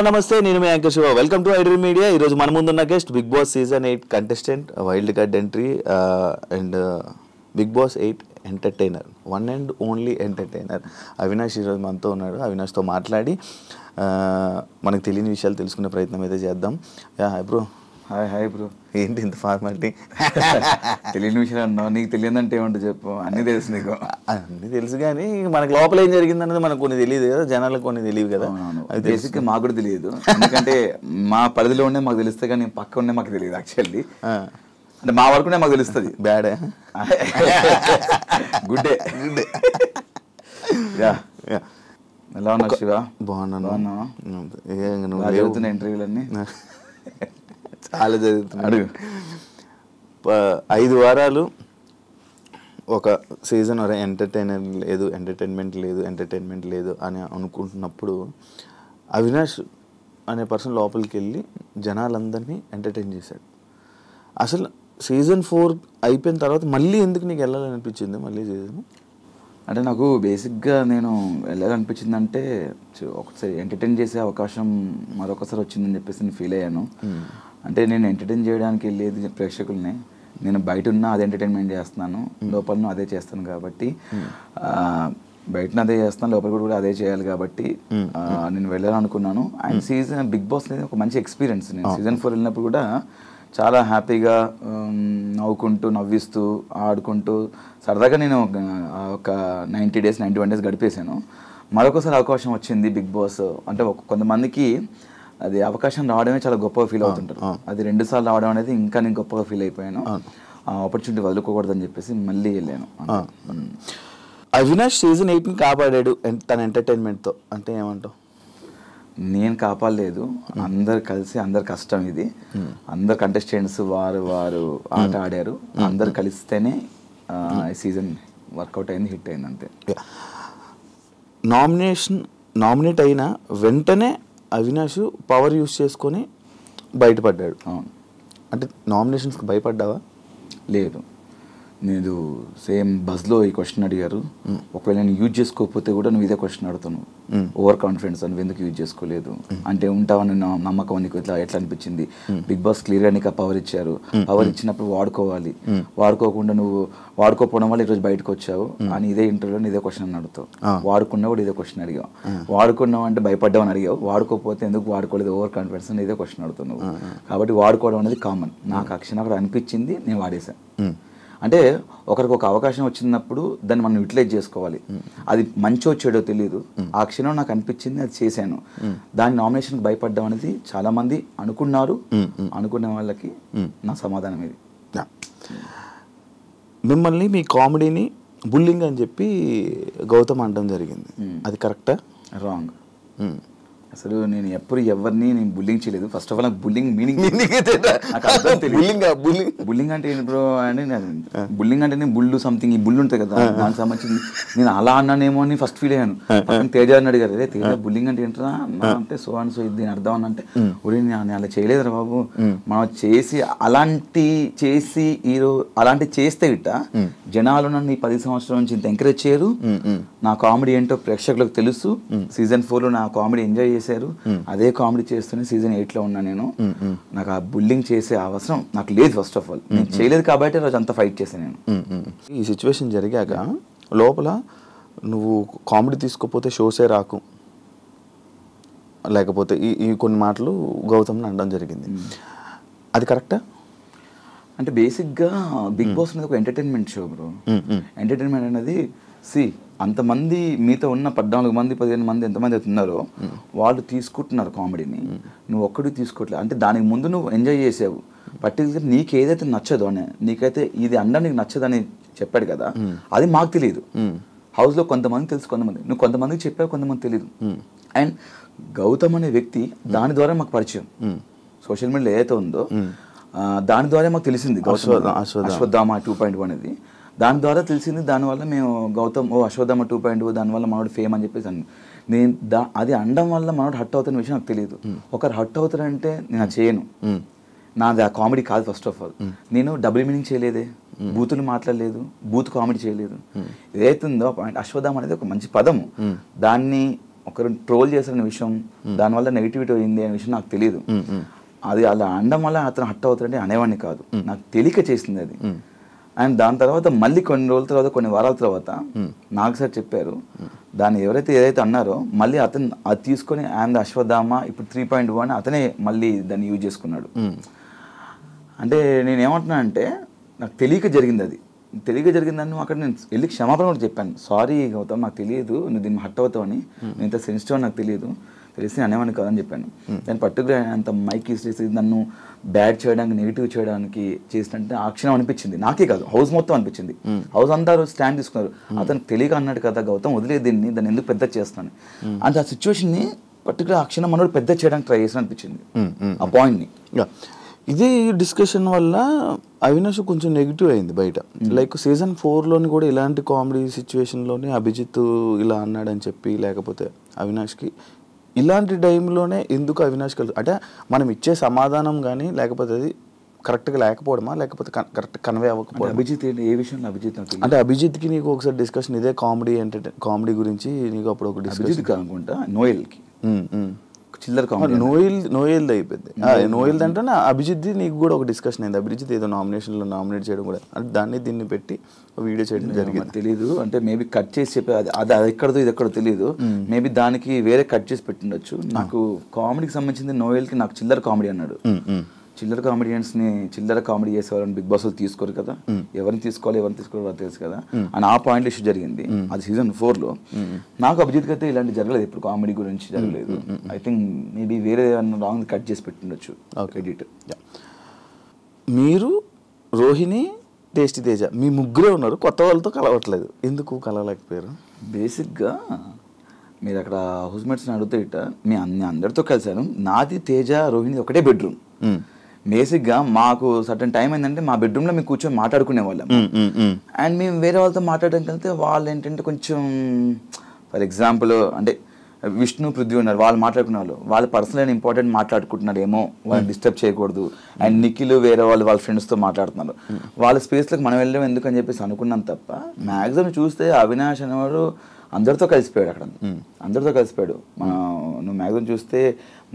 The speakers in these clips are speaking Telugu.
హలో నమస్తే, నేను మీ anchor Shiva. Welcome to iDream media. ఈరోజు మన ముందున్న guest Big Boss season 8 contestant, wild card entry and Big Boss 8 entertainer, one and only entertainer Avinash ఈరోజు మనతో ఉన్నాడు. అవినాష్తో మాట్లాడి మనకు తెలియని విషయాలు తెలుసుకునే ప్రయత్నం అయితే చేద్దాం. Hi bro. Hi bro. ఏంటి ఇంత ఫార్మాలిటీ? తెలియని విషయాలు అన్నావు. నీకు తెలియదంటే ఏమంటో చెప్పు. అన్నీ తెలుసు నీకు. అన్నీ తెలుసు కానీ మనకు లోపల ఏం జరిగింది అనేది మనకు కొన్ని తెలియదు కదా, జనాలకు కొన్ని తెలియదు కదా. అది బేసిక్గా మాకు కూడా తెలియదు, ఎందుకంటే మా పరిధిలో ఉండే మాకు తెలుస్తే కానీ పక్క ఉండే మాకు తెలియదు. యాక్చువల్లీ అంటే మా వరకునే మాకు తెలుస్తుంది. బ్యాడే గుడ్డే గుడ్డే. ఎలా ఉన్నావు శివ? బాగున్నాను. జరుగుతున్న ఇంటర్వ్యూలన్నీ చాలా జరుగుతున్నాడు. 5 వారాలు ఒక సీజన్ ఎంటర్టైన్మెంట్ లేదు అని అనుకుంటున్నప్పుడు అవినాష్ అనే పర్సన్ లోపలికి వెళ్ళి జనాలందరినీ ఎంటర్టైన్ చేశాడు. అసలు సీజన్ 4 అయిపోయిన తర్వాత మళ్ళీ ఎందుకు నీకు వెళ్ళాలనిపించింది మళ్ళీ సీజన్? అంటే నాకు బేసిక్గా నేను వెళ్ళాలనిపించింది అంటే ఒకసారి ఎంటర్టైన్ చేసే అవకాశం మరొకసారి వచ్చిందని చెప్పేసి నేను ఫీల్ అయ్యాను. అంటే నేను ఎంటర్టైన్ చేయడానికి వెళ్ళేది ప్రేక్షకుల్ని, నేను బయట ఉన్నా అదే ఎంటర్టైన్మెంట్ చేస్తున్నాను, లోపల అదే చేస్తాను కాబట్టి బయట అదే చేస్తాను, లోపల కూడా అదే చేయాలి కాబట్టి నేను వెళ్ళాలనుకున్నాను. అండ్ సీజన్ బిగ్ బాస్ అనేది ఒక మంచి ఎక్స్పీరియన్స్. నేను సీజన్ 4 వెళ్ళినప్పుడు కూడా చాలా హ్యాపీగా నవ్వుకుంటూ నవ్విస్తూ ఆడుకుంటూ సరదాగా నేను ఒక 91 డేస్ గడిపేశాను. మరొకసారి అవకాశం వచ్చింది బిగ్ బాస్ అంటే కొంతమందికి అది అవకాశం రావడమే చాలా గొప్పగా ఫీల్ అవుతుంటారు. అది 2 సార్లు రావడం అనేది ఇంకా నేను గొప్పగా ఫీల్ అయిపోయాను. ఆ ఆపర్చునిటీ వదులుకోకూడదని చెప్పేసి మళ్ళీ వెళ్ళాను. అవినాష్ సీజన్ 8ని కాపాడాడు తన ఎంటర్టైన్మెంట్తో అంటే ఏమంటావు? నేను కాపాడలేదు, అందరు కలిసి, అందరు కష్టం ఇది. అందరు కంటెస్టెంట్స్ వారు ఆట ఆడారు, అందరు కలిస్తేనే ఈ సీజన్ వర్కౌట్ అయింది, హిట్ అయింది అంతే. నామినేట్ అయిన వెంటనే అవినాష్ పవర్ యూస్ చేసుకొని బయటపడ్డాడు. అవును. అంటే నామినేషన్స్కి భయపడ్డావా? లేదు, నేను సేమ్ బస్లో ఈ క్వశ్చన్ అడిగారు. ఒకవేళ నేను యూజ్ చేసుకోకపోతే కూడా నువ్వు ఇదే క్వశ్చన్ అడుగుతాను, ఓవర్ కాన్ఫిడెన్స్ అని ఎందుకు యూజ్ చేసుకోలేదు అంటే ఉంటావని నమ్మకం నీకు ఎట్లా అనిపించింది? బిగ్ బాస్ క్లియర్గా నీకు ఆ పవర్ ఇచ్చారు, పవర్ ఇచ్చినప్పుడు వాడుకోవాలి, వాడుకోకుండా నువ్వు వాడుకోకపోవడం వల్ల ఈరోజు బయటకు వచ్చావు అని ఇదే ఇంటర్వ్యూలో ఇదే క్వశ్చన్ అని అడుగుతావు. వాడుకున్నా కూడా ఇదే క్వశ్చన్ అడిగావు. వాడుకున్నావు అంటే భయపడ్డావు అని అడిగావు, వాడుకోకపోతే ఎందుకు వాడుకోలేదు ఓవర్ కాన్ఫిడెన్స్ అని ఇదే క్వశ్చన్ అడుగుతున్నావు. కాబట్టి వాడుకోవడం అనేది కామన్. నాకు ఆ క్షణం అక్కడ అనిపించింది, నేను వాడేశాను. అంటే ఒకరికి ఒక అవకాశం వచ్చినప్పుడు దాన్ని మనం యూటిలైజ్ చేసుకోవాలి. అది మంచో చెడో తెలియదు, ఆ క్షణం నాకు అనిపించింది, అది చేశాను. దాని నామినేషన్కి భయపడ్డం అనేది చాలా మంది అనుకున్నారు. అనుకునే వాళ్ళకి నా సమాధానం ఇది. మిమ్మల్ని మీ కామెడీని బుల్లింగ్ అని చెప్పి గౌతమ్ అనడం జరిగింది, అది కరెక్టా? రాంగ్. అసలు నేను ఎప్పుడు ఎవరిని నేను బుల్లింగ్ చేయలేదు. ఫస్ట్ ఆఫ్ ఆల్ నాకు బుల్లింగ్ మీనింగ్ బుల్లింగ్ అంటే ఏంటి బ్రో అంటే బుల్లింగ్ అంటే నేను బుల్లు సంథింగ్ ఈ బుల్లు ఉంటుంది కదా, దానికి సంబంధించింది నేను అలా అన్నానేమో అని ఫస్ట్ ఫీల్ అయ్యాను. తేజ అని అడిగారు, అదే తేజ బుల్లింగ్ అంటే ఏంటరా అంటే సో అండ్ సో దీని అర్థం అని అంటే నేను అలా చేయలేదురా బాబు, మనం అలాంటి చేస్తే గిట్ట జనాలు నన్ను ఈ 10 సంవత్సరాల నుంచి ఇంత ఎంకరేజ్ చేయరు. నా కామెడీ ఏంటో ప్రేక్షకులకు తెలుసు. సీజన్ 4లో నా కామెడీ ఎంజాయ్ చేశారు, అదే కామెడీ చేస్తూనే సీజన్ 8లో ఉన్నా నేను. నాకు ఆ బుల్లింగ్ చేసే అవసరం నాకు లేదు. ఫస్ట్ ఆఫ్ ఆల్ నేను చేయలేదు కాబట్టి రోజు అంతా ఫైట్ చేశాను నేను. ఈ సిచ్యువేషన్ జరిగాక లోపల నువ్వు కామెడీ తీసుకోపోతే షోసే రాకు, లేకపోతే ఈ కొన్ని మాటలు గౌతమ్ని అనడం జరిగింది, అది కరెక్టా? అంటే బేసిక్గా బిగ్ బాస్ అనేది ఒక ఎంటర్టైన్మెంట్ షో బ్రో. ఎంటర్టైన్మెంట్ అనేది అంతమంది మీతో ఉన్న 14 మంది 15 మంది ఎంతమంది అయితే ఉన్నారో వాళ్ళు తీసుకుంటున్నారు కామెడీని, నువ్వు ఒక్కడికి తీసుకోవట్లేదు. అంటే దానికి ముందు నువ్వు ఎంజాయ్ చేసావు. పర్టికులర్ నీకు ఏదైతే నచ్చదో అని, నీకైతే ఇది అనడం నీకు నచ్చదని చెప్పాడు కదా, అది మాకు తెలియదు. హౌస్లో కొంతమంది తెలుసు, నువ్వు కొంతమందికి చెప్పావు, కొంతమంది తెలియదు. అండ్ గౌతమ్ అనే వ్యక్తి దాని ద్వారా మాకు పరిచయం, సోషల్ మీడియాలో ఏదైతే ఉందో దాని ద్వారా మాకు తెలిసింది అశ్వత్థామ 2.1 అనేది. దాని ద్వారా తెలిసింది, దానివల్ల మేము గౌతమ్ అశ్వత్థామ 2.0 దానివల్ల మనోడు ఫేమ్ అని చెప్పేసి నేను అది అనడం వల్ల మనోడు హట్ అవుతున్న విషయం నాకు తెలియదు. ఒకరు హట్ అవుతారంటే నేను అది చేయను, నాది ఆ కామెడీ కాదు. ఫస్ట్ ఆఫ్ ఆల్ నేను డబుల్ మీనింగ్ చేయలేదే, బూతులు మాట్లాడలేదు, బూత్ కామెడీ చేయలేదు. ఏదైతుందో అశ్వత్థామ అనేది ఒక మంచి పదము, దాన్ని ఒకరు ట్రోల్ చేసిన విషయం దానివల్ల నెగిటివిటీ అయింది అనే విషయం నాకు తెలియదు. అది అలా అనడం వల్ల అతను హట్ అవుతాడంటే అనేవాడిని కాదు, నాకు తెలియక చేసింది అది. అండ్ దాని తర్వాత మళ్ళీ కొన్ని రోజుల తర్వాత కొన్ని వారాల తర్వాత నాకు సార్ చెప్పారు, దాన్ని ఏదైతే అన్నారో మళ్ళీ అతను అది తీసుకొని అండ్ అశ్వత్థామ ఇప్పుడు 3.1 అతనే మళ్ళీ దాన్ని యూజ్ చేసుకున్నాడు. అంటే నేను ఏమంటున్నా అంటే నాకు తెలియక జరిగింది, అది తెలియక జరిగిందని అక్కడ నేను వెళ్ళి క్షమాపణ కూడా చెప్పాను. సారీ గౌతమ్, నాకు తెలియదు నువ్వు దీన్ని హట్ అవుతావని, నేను ఇంత సెన్సిటివ్ అని నాకు తెలియదు, తెలిసి అనేవాడిని కాదని చెప్పాను. దాని పర్టికులర్ అంత మైక్ ఇసి నన్ను బ్యాడ్ చేయడానికి నెగిటివ్ చేయడానికి చేసినట్టు ఆ క్షణం అనిపించింది. నాకే కాదు, హౌస్ మొత్తం అనిపించింది. హౌస్ అంతా స్టాండ్ తీసుకున్నారు. అతను తెలియక అన్నాడు కదా గౌతమ్, వదిలేదు దాన్ని ఎందుకు పెద్ద చేస్తాను అంటే ఆ సిచ్యువేషన్ని పర్టికులర్ ఆ క్షణం మనోడు పెద్ద చేయడానికి ట్రై చేసిన అనిపించింది ఆ పాయింట్ని. ఇదే డిస్కషన్ వల్ల అవినాష్ కొంచెం నెగిటివ్ అయింది బయట. లైక్ సీజన్ 4లోని కూడా ఇలాంటి కామెడీ సిచ్యువేషన్లోనే అభిజిత్ ఇలా అన్నాడని చెప్పి, లేకపోతే అవినాష్కి ఇలాంటి టైంలోనే ఎందుకు అవినాష్ కలిసి అంటే మనం ఇచ్చే సమాధానం కానీ లేకపోతే అది కరెక్ట్గా లేకపోవడమా, లేకపోతే కరెక్ట్ కన్వే అవ్వకపోవడం. అభిజిత్ ఏ విషయంలో అభిజిత్ అంటే అభిజిత్కి నీకు ఒకసారి డిస్కషన్ ఇదే కామెడీ గురించి నీకు అప్పుడు ఒక డిస్కషన్ కాకుండా నోయల్కి చిల్లర నోయల్ అయిపోయింది. నోయల్ అంటే అభిజిత్ నీకు కూడా ఒక డిస్కషన్ అయింది. అభిజిత్ ఏదో నామినేషన్లో నామినేట్ చేయడం కూడా అంటే దీన్ని పెట్టి వీడియో చేయడం జరిగింది. తెలీదు అంటే మేబీ కట్ చేసి చెప్పే అది ఎక్కడదో ఇది ఎక్కడో తెలియదు. మేబీ దానికి వేరే కట్ చేసి పెట్టిండొచ్చు. నాకు కామెడీకి సంబంధించింది నోయల్కి నాకు చిల్లర కామెడీ అన్నాడు. చిల్లర కామెడియన్స్ని చిల్లర కామెడీ చేసేవాళ్ళని బిగ్ బాస్ తీసుకోరు కదా, ఎవరిని తీసుకోవాలి ఎవరిని తీసుకోవాలి తెలుసు కదా అని ఆ పాయింట్ ఇష్యూ జరిగింది. అది సీజన్ 4లో. నాకు అభిజిత్కి అయితే ఇలాంటి జరగలేదు, ఇప్పుడు కామెడీ గురించి జరగలేదు. ఐ థింక్ మేబీ వేరే రాంగ్ కట్ చేసి పెట్టిండొచ్చు ఎడిట్. మీరు రోహిణి టేస్టీ తేజ మీ ముగ్గురే ఉన్నారు, కొత్త వాళ్ళతో కలవట్లేదు, ఎందుకు కలవలేకపోయారు? బేసిక్గా మీరు అక్కడ హౌస్మేట్స్ని అడిగితే ఇట్ట మీ అందరితో కలిసాను. నాది తేజ రోహిణి ఒకటే బెడ్రూమ్. బేసిక్గా మాకు సర్టన్ టైం ఏంటంటే మా బెడ్రూమ్లో మేము కూర్చొని మాట్లాడుకునే వాళ్ళం. అండ్ మేము వేరే వాళ్ళతో మాట్లాడడానికి వెళ్తే వాళ్ళు ఏంటంటే కొంచెం ఫర్ ఎగ్జాంపుల్ అంటే విష్ణు పృథ్వీ ఉన్నారు, వాళ్ళు మాట్లాడుకునే వాళ్ళు పర్సనల్ అండ్ ఇంపార్టెంట్ మాట్లాడుకుంటున్నారేమో, వాళ్ళని డిస్టర్బ్ చేయకూడదు. అండ్ నిఖిల్ వేరే వాళ్ళ ఫ్రెండ్స్తో మాట్లాడుతున్నారు, వాళ్ళ స్పేస్లోకి మనం వెళ్ళడం ఎందుకని చెప్పేసి అనుకున్నాం తప్ప మ్యాక్సిమం చూస్తే అవినాష్ అనేవాడు అందరితో కలిసిపోయాడు. అక్కడ అందరితో కలిసిపోయాడు. నువ్వు మ్యాక్సిమం చూస్తే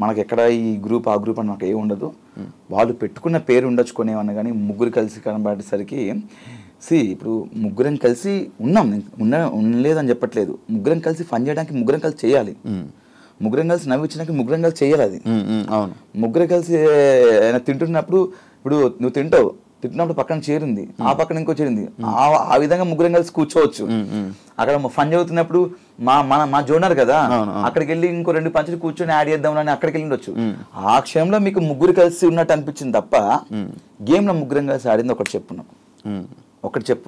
మనకి ఎక్కడ ఈ గ్రూప్ ఆ గ్రూప్ అని మాకు ఏమి ఉండదు. వాళ్ళు పెట్టుకున్న పేరు ఉండొచ్చుకునేవన్నా కానీ ముగ్గురు కలిసి కనబడేసరికి ఇప్పుడు ముగ్గురం కలిసి ఉన్నాం, ఉండలేదని చెప్పట్లేదు. ముగ్గురం కలిసి ఫన్ చేయడానికి ముగ్గురం కలిసి చేయాలి, ముగ్గురం కలిసి నవ్వించడానికి ముగ్గురం కలిసి చేయాలి. అది అవును. ముగ్గురం కలిసి తింటున్నప్పుడు ఇప్పుడు నువ్వు తింటున్నప్పుడు పక్కన చేరింది, ఆ పక్కన ఇంకో చేరింది, ఆ విధంగా ముగ్గురం కలిసి కూర్చోవచ్చు. అక్కడ ఫన్ చదువుతున్నప్పుడు మా జోనర్ కదా, అక్కడికి వెళ్ళి ఇంకో 2 పంచులు కూర్చొని యాడ్ చేద్దాం అని అక్కడికి వెళ్ళి ఆ క్షయంలో మీకు ముగ్గురు కలిసి ఉన్నట్టు అనిపించింది తప్ప గేమ్ లో ముగ్గురం కలిసి ఆడింది ఒకటి చెప్పున్నాం. ఒకటి చెప్పు,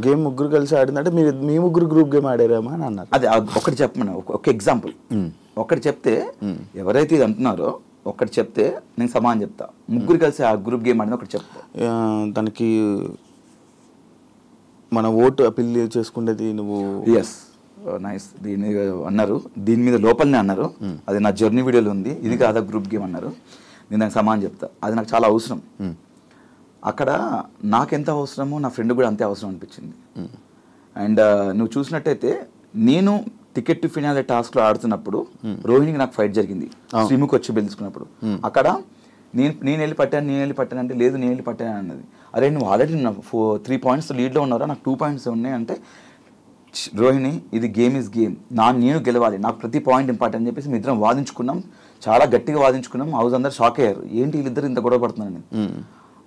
గేమ్ ముగ్గురు కలిసి ఆడిందంటే మీ ముగ్గురు గ్రూప్ గేమ్ ఆడారేమా అని అన్నారు. అది ఒకటి చెప్పమన్నా, ఒక ఎగ్జాంపుల్ ఒకటి చెప్తే ఎవరైతే ఇది అంటున్నారో ఒకటి చెప్తే నేను సమానం చెప్తా. ముగ్గురు కలిసి ఆ గ్రూప్ గేమ్ ఆడింది ఒకటి చెప్తా. దానికి మన ఓటు అపీల్ చేసుకునేది నువ్వు. Yes, nice. దీని మీద అన్నారు, దీని మీద లోపలనే అన్నారు, అది నా జర్నీ వీడియోలో ఉంది, ఇది కాదా గ్రూప్ గేమ్ అన్నారు. నేను దానికి సమానం చెప్తా. అది నాకు చాలా అవసరం. అక్కడ నాకెంత అవసరమో నా ఫ్రెండ్ కూడా అంతే అవసరం అనిపించింది. అండ్ నువ్వు చూసినట్టయితే నేను టికెట్ టు ఫినాలే టాస్క్లో ఆడుతున్నప్పుడు రోహిణికి నాకు ఫైట్ జరిగింది, శ్రీముఖి వచ్చి బెదిరించుకున్నప్పుడు. అక్కడ నేను వెళ్ళి పట్టాను అంటే లేదు నేను వెళ్ళి పట్టాను అన్నది. అరే నువ్వు ఆల్రెడీ 3 points లీడ్లో ఉన్నారా, నాకు 2 points ఉన్నాయి అంటే రోహిణి ఇది గేమ్ ఈజ్ గేమ్, నేను గెలవాలి, నాకు ప్రతి పాయింట్ ఇంపార్టెంట్ అని చెప్పేసి మీ ఇద్దరం వాదించుకున్నాం, చాలా గట్టిగా వాదించుకున్నాం. హౌస్ అందరు షాక్ అయ్యారు, ఏంటి వీళ్ళిద్దరు ఇంత గొడవ పడుతున్నాను.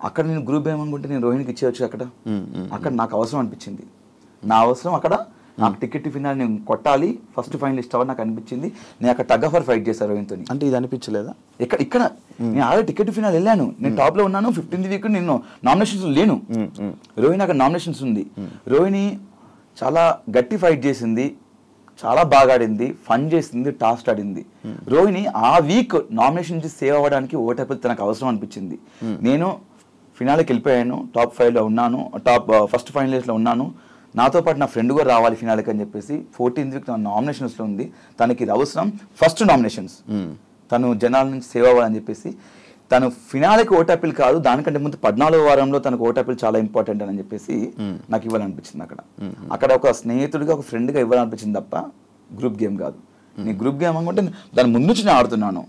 అక్కడ నేను గ్రూప్ ఏమనుకుంటే నేను రోహిణికి ఇచ్చేయచ్చు. అక్కడ నాకు అవసరం అనిపించింది, నా అవసరం అక్కడ నాకు టికెట్ ఫినాల్ నేను కొట్టాలి, ఫస్ట్ ఫైనలిస్ట్ అవ్వాలి నాకు అనిపించింది. నేను అక్కడ టగ్ ఆఫ్ వార్ ఫైట్ చేశాను రోహిణితో. అంటే ఇది అనిపించలేదా? ఇక్కడ నేను ఆల్రెడీ టికెట్ ఫినాల్ వెళ్ళాను, నేను టాప్ లో ఉన్నాను. 15th వీక్ నేను నామినేషన్స్ లేను, రోహిణి అక్కడ నామినేషన్స్ ఉంది. రోహిణి చాలా గట్టి ఫైట్ చేసింది, చాలా బాగా ఆడింది, ఫన్ చేసింది, టాస్క్ ఆడింది. రోహిణి ఆ వీక్ నామినేషన్ నుంచి సేవ్ అవ్వడానికి ఓటేపల్ తనకు అవసరం అనిపించింది. నేను ఫినాల్కి వెళ్ళిపోయాను, టాప్ 5లో ఉన్నాను, ఫస్ట్ ఫైనలిస్ట్లో ఉన్నాను, నాతో పాటు నా ఫ్రెండ్ కూడా రావాలి ఫినాల్కి అని చెప్పేసి 14th వీక్ నామినేషన్స్లో ఉంది. తనకి ఇది అవసరం, ఫస్ట్ నామినేషన్స్, తను జనాల నుంచి సేవ్ అవ్వాలని చెప్పేసి తను ఫినాల్కి ఓటాపిల్ కాదు, దానికంటే ముందు 14వ వారంలో తనకు ఓటాపిల్ చాలా ఇంపార్టెంట్ అని చెప్పేసి నాకు ఇవ్వాలనిపించింది. అక్కడ ఒక స్నేహితుడిగా ఒక ఫ్రెండ్గా ఇవ్వాలనిపించింది తప్ప గ్రూప్ గేమ్ కాదు. నీ గ్రూప్ గేమ్ అనుకుంటే దాని ముందు నుంచి నేను ఆడుతున్నాను,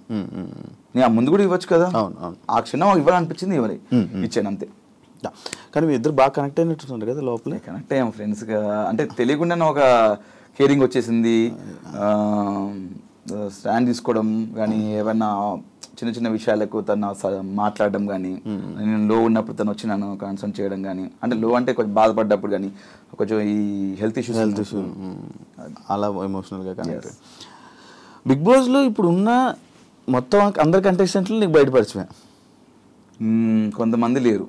నేను ఆ ముందు కూడా ఇవ్వచ్చు కదా. ఆ క్షణం ఇవ్వాలనిపించింది ఇచ్చాను అంతే. కానీ మీ ఇద్దరు బాగా కనెక్ట్ అయినట్టు కదా లోపల. కనెక్ట్ అయ్యాం ఫ్రెండ్స్గా, అంటే తెలియకుండానే ఒక కేరింగ్ వచ్చేసింది. స్టాండ్ తీసుకోవడం కానీ, ఏమైనా చిన్న చిన్న విషయాలకు తను మాట్లాడడం కానీ, నేను లో ఉన్నప్పుడు తను వచ్చి నన్ను కన్సల్ట్ చేయడం కానీ, అంటే లో అంటే కొంచెం బాధపడ్డప్పుడు కానీ, కొంచెం ఈ హెల్త్ ఇష్యూస్ అలా ఎమోషనల్గా కనెక్ట్. బిగ్ బాస్లో ఇప్పుడు ఉన్న మొత్తం అందరి కంటెస్టెంట్లు నీకు బయటపరిచమే. కొంతమంది లేరు,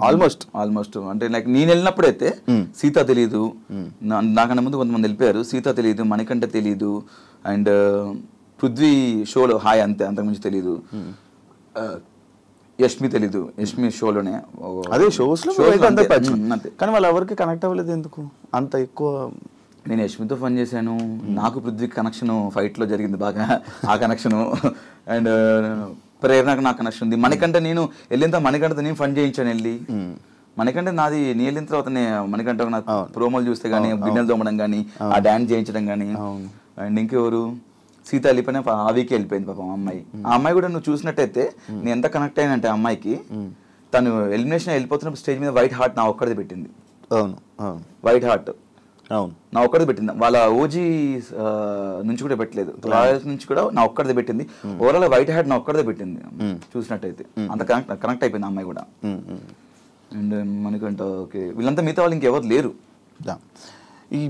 ఆల్మోస్ట్ అంటే లైక్ నేను వెళ్ళినప్పుడైతే సీత తెలియదు, నాకన్నా ముందు కొంతమంది వెళ్ళిపోయారు. సీత తెలియదు, మణికంఠ తెలియదు, అండ్ పృథ్వీ షోలో హాయ్ అంతే, అంతకుమించి తెలీదు. యష్మి తెలీదు, యష్మి షోలోనే అదే షోస్లో అంతే. కానీ వాళ్ళు ఎవరికి కనెక్ట్ అవ్వలేదు ఎందుకు అంత ఎక్కువ? నేను యష్మితో ఫన్ చేశాను, నాకు పృథ్వీ కనెక్షన్ ఫైట్లో జరిగింది బాగా, ఆ కనెక్షను. అండ్ ప్రేరణకు నాకు కనెక్షన్ ఉంది. మణికంఠ నేను వెళ్ళిన మణికంఠతో నేను ఫన్ చేయించాను వెళ్ళి. మణికంఠ నాది నీ వెళ్ళిన తర్వాత మణికంఠ నాకు ప్రోమోలు చూస్తే కానీ, గిన్నెలు తోమడం కానీ, ఆ డాన్స్ చేయించడం కానీ. అండ్ ఇంకెవరు, సీత వెళ్ళిపోయినా ఆవికి వెళ్ళిపోయింది పాపం అమ్మాయి. ఆ అమ్మాయి కూడా నువ్వు చూసినట్టయితే నేను ఎంత కనెక్ట్ అయ్యానంటే ఆ అమ్మాయికి, తను ఎలిమినేషన్ వెళ్ళిపోతున్నప్పుడు స్టేజ్ మీద వైట్ హార్ట్ నా ఒక్కడిది పెట్టింది. వైట్ హార్ట్ నా ఒక్కడిది పెట్టింది, వాళ్ళ ఓజీ నుంచి కూడా పెట్టలేదు, రాయల్స్ నుంచి కూడా నా ఒక్కడిది పెట్టింది. ఓవరాల్ వైట్ హార్ట్ నా ఒక్కడిదే పెట్టింది చూసినట్టయితే. అంత కనెక్ట్ అయిపోయింది ఆ అమ్మాయి కూడా. అండ్ మనకంట ఓకే, వీళ్ళంతా మిగతా వాళ్ళు ఇంకెవరు లేరు.